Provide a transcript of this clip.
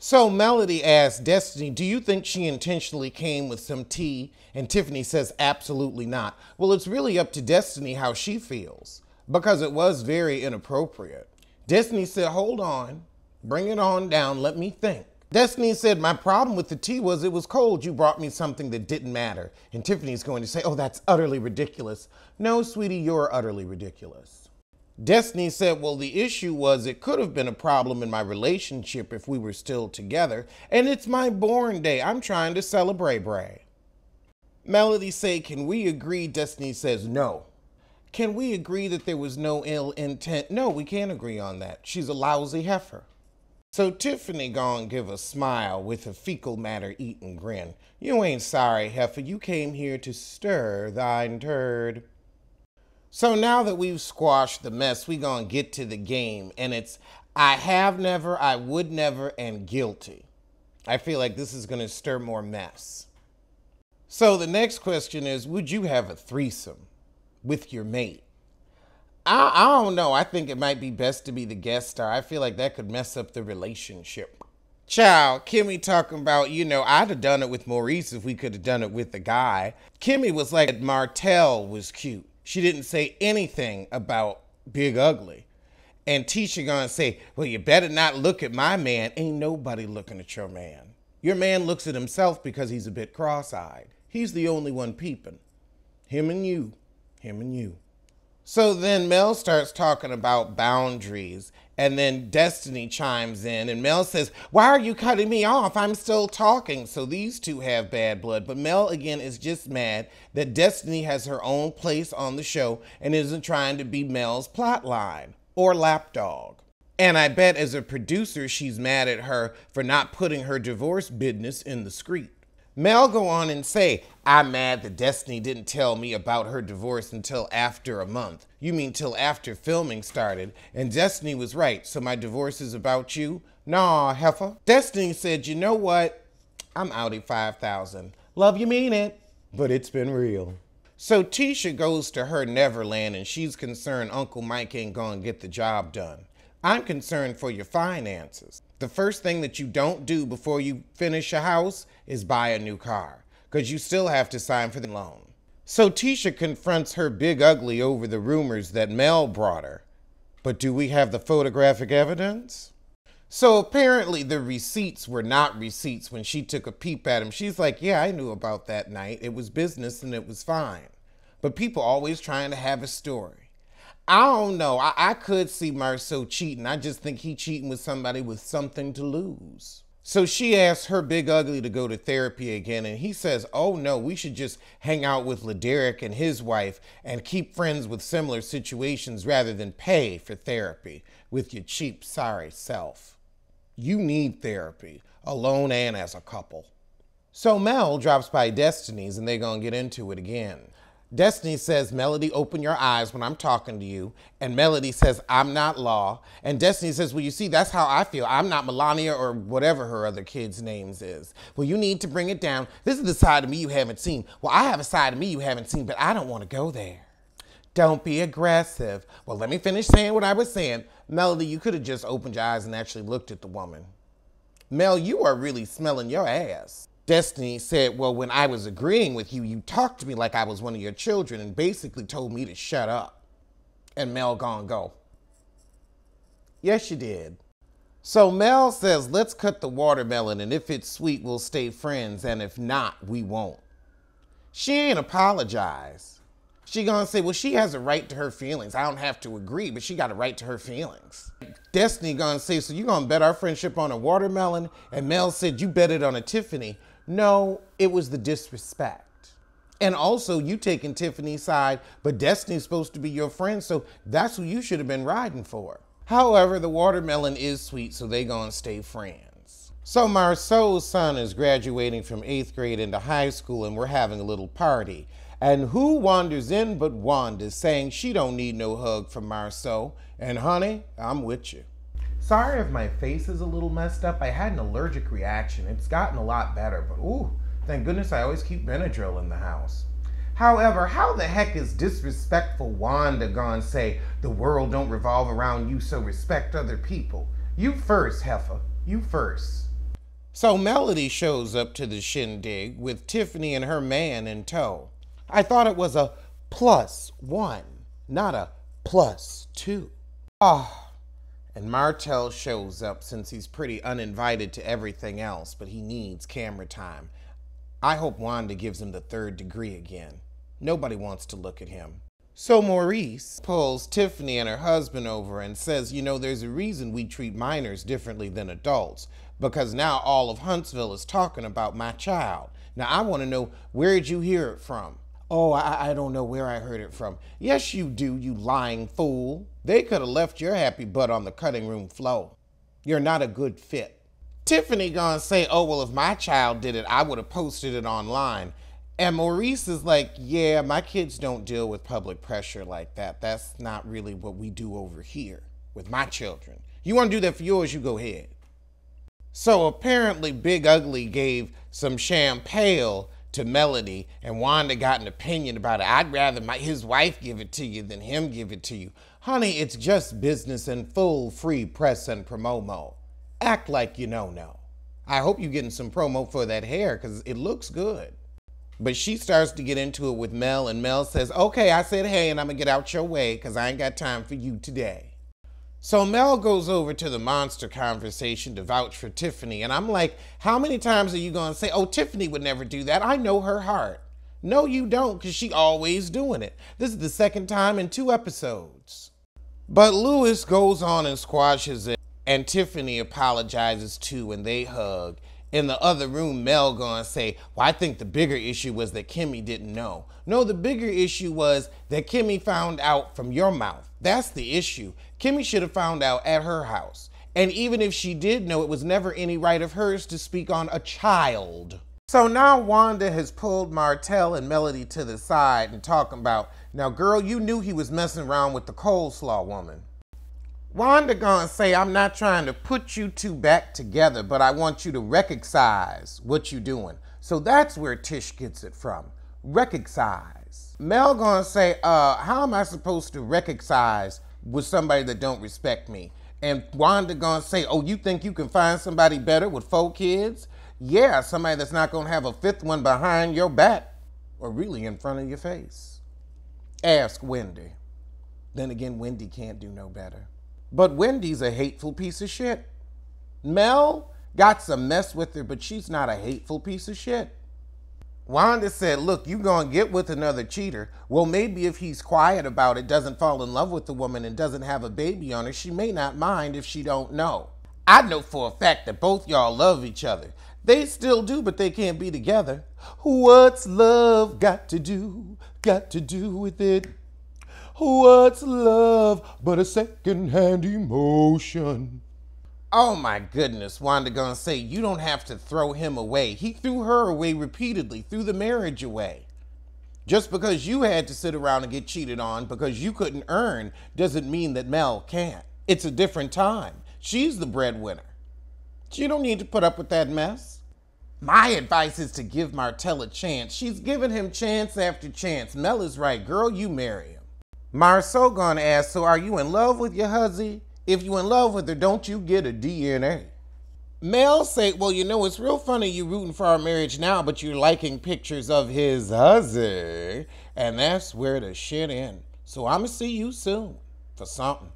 So Melody asks Destiny, do you think she intentionally came with some tea? And Tiffany says, absolutely not. Well, it's really up to Destiny how she feels, because it was very inappropriate. Destiny said, hold on, bring it on down, let me think. Destiny said, my problem with the tea was it was cold. You brought me something that didn't matter. And Tiffany's going to say, oh, that's utterly ridiculous. No, sweetie, you're utterly ridiculous. Destiny said, well, the issue was it could have been a problem in my relationship if we were still together, and it's my born day. I'm trying to celebrate, Bray. Melody said, can we agree? Destiny says, no. Can we agree that there was no ill intent? No, we can't agree on that. She's a lousy heifer. So Tiffany gonna give a smile with a fecal matter eating grin. You ain't sorry, heifer. You came here to stir thine turd. So now that we've squashed the mess, we gonna get to the game, and it's I have never, I would never, and guilty. I feel like this is gonna stir more mess. So the next question is, would you have a threesome with your mate? I don't know. I think it might be best to be the guest star. I feel like that could mess up the relationship. Child, Kimmy talking about, I'd have done it with Maurice if we could have done it with the guy. Kimmy was like, Martell was cute. She didn't say anything about Big Ugly. And Tisha gonna say, well, you better not look at my man. Ain't nobody looking at your man. Your man looks at himself because he's a bit cross-eyed. He's the only one peeping. Him and you. Him and you. So then Mel starts talking about boundaries, and then Destiny chimes in, and Mel says, why are you cutting me off? I'm still talking. So these two have bad blood, but Mel again is just mad that Destiny has her own place on the show and isn't trying to be Mel's plotline or lapdog. And I bet as a producer, she's mad at her for not putting her divorce business in the script. Mel go on and say, I'm mad that Destiny didn't tell me about her divorce until after a month. You mean till after filming started, and Destiny was right, so my divorce is about you? Nah, heifer. Destiny said, you know what? I'm outie 5,000. Love you, mean it, but it's been real. So Tisha goes to her Neverland, and she's concerned Uncle Mike ain't gonna get the job done. I'm concerned for your finances. The first thing that you don't do before you finish a house is buy a new car, because you still have to sign for the loan. So Tisha confronts her Big Ugly over the rumors that Mel brought her. But do we have the photographic evidence? So apparently the receipts were not receipts when she took a peep at him. She's like, yeah, I knew about that night. It was business and it was fine. But people always trying to have a story. I don't know. I could see Marceau cheating. I just think he cheating with somebody with something to lose. So she asks her Big Ugly to go to therapy again, and he says, oh no, we should just hang out with Laderick and his wife and keep friends with similar situations rather than pay for therapy with your cheap, sorry self. You need therapy, alone and as a couple. So Mel drops by Destiny's and they're gonna get into it again. Destiny says, Melody, open your eyes when I'm talking to you. And Melody says, I'm not Law. And Destiny says, well, you see, that's how I feel. I'm not Melania or whatever her other kid's names is. Well, you need to bring it down. This is the side of me you haven't seen. Well, I have a side of me you haven't seen, but I don't want to go there. Don't be aggressive. Well, let me finish saying what I was saying. Melody, you could have just opened your eyes and actually looked at the woman. Mel, you are really smelling your ass. Destiny said, well, when I was agreeing with you, you talked to me like I was one of your children and basically told me to shut up. And Mel gonna go, yes, you did. So Mel says, let's cut the watermelon, and if it's sweet, we'll stay friends, and if not, we won't. She ain't apologize. She gonna say, well, she has a right to her feelings. I don't have to agree, but she got a right to her feelings. Destiny gonna say, so you gonna bet our friendship on a watermelon? And Mel said, you bet it on a Tiffany. No, it was the disrespect. And also, you taking Tiffany's side, but Destiny's supposed to be your friend, so that's who you should have been riding for. However, the watermelon is sweet, so they gonna stay friends. So Marceau's son is graduating from 8th grade into high school, and we're having a little party. And who wanders in but Wanda, saying she don't need no hug from Marceau. And honey, I'm with you. Sorry if my face is a little messed up. I had an allergic reaction. It's gotten a lot better, but ooh, thank goodness I always keep Benadryl in the house. However, how the heck is disrespectful Wanda gonna say the world don't revolve around you, so respect other people? You first, heifer. You first. So Melody shows up to the shindig with Tiffany and her man in tow. I thought it was a +1, not a +2. Ah, and Martell shows up since he's pretty uninvited to everything else, but he needs camera time. I hope Wanda gives him the 3rd degree again. Nobody wants to look at him. So Maurice pulls Tiffany and her husband over and says, you know, there's a reason we treat minors differently than adults, because now all of Huntsville is talking about my child. Now I want to know, where'd you hear it from? Oh, I don't know where I heard it from. Yes, you do, you lying fool. They could have left your happy butt on the cutting room floor. You're not a good fit. Tiffany gonna say, oh, well, if my child did it, I would have posted it online. And Maurice is like, yeah, my kids don't deal with public pressure like that. That's not really what we do over here with my children. You want to do that for yours, you go ahead. So apparently Big Ugly gave some champagne to Melody, and Wanda got an opinion about it. I'd rather his wife give it to you than him give it to you. Honey, it's just business and full free press and promo. Act like you know. I hope you're getting some promo for that hair because it looks good. But she starts to get into it with Mel, and Mel says, okay, I said hey, and I'm going to get out your way because I ain't got time for you today. So Mel goes over to the monster conversation to vouch for Tiffany, and I'm like, how many times are you going to say, oh, Tiffany would never do that. I know her heart. No, you don't, because she always doing it. This is the 2nd time in 2 episodes. But Lewis goes on and squashes it, and Tiffany apologizes too, and they hug. In the other room, Mel gonna say, well, I think the bigger issue was that Kimmy didn't know. No, the bigger issue was that Kimmy found out from your mouth. That's the issue. Kimmy should have found out at her house. And even if she did know, it was never any right of hers to speak on a child. So now Wanda has pulled Martell and Melody to the side and talking about, now girl, you knew he was messing around with the coleslaw woman. Wanda gonna say, I'm not trying to put you two back together, but I want you to recognize what you're doing. So that's where Tish gets it from. Recognize. Mel gonna say, how am I supposed to recognize with somebody that don't respect me? And Wanda gonna say, oh, you think you can find somebody better with 4 kids? Yeah, somebody that's not gonna have a 5th one behind your back or really in front of your face. Ask Wendy. Then again, Wendy can't do no better. But Wendy's a hateful piece of shit. Mel got some mess with her, but she's not a hateful piece of shit. Wanda said, look, you gonna get with another cheater. Well, maybe if he's quiet about it, doesn't fall in love with the woman, and doesn't have a baby on her, she may not mind if she don't know. I know for a fact that both y'all love each other. They still do, but they can't be together. What's love got to do with it? What's love but a second-hand emotion? Oh my goodness, Wanda gonna say, you don't have to throw him away. He threw her away repeatedly, threw the marriage away. Just because you had to sit around and get cheated on because you couldn't earn doesn't mean that Mel can't. It's a different time. She's the breadwinner. She don't need to put up with that mess. My advice is to give Martell a chance. She's given him chance after chance. Mel is right. Girl, you marry him. Marceau gonna ask, so are you in love with your huzzy? If you in love with her, don't you get a DNA? Mel say, well, you know, it's real funny you rooting for our marriage now, but you're liking pictures of his huzzy. And that's where the shit ends. So I'ma see you soon for something.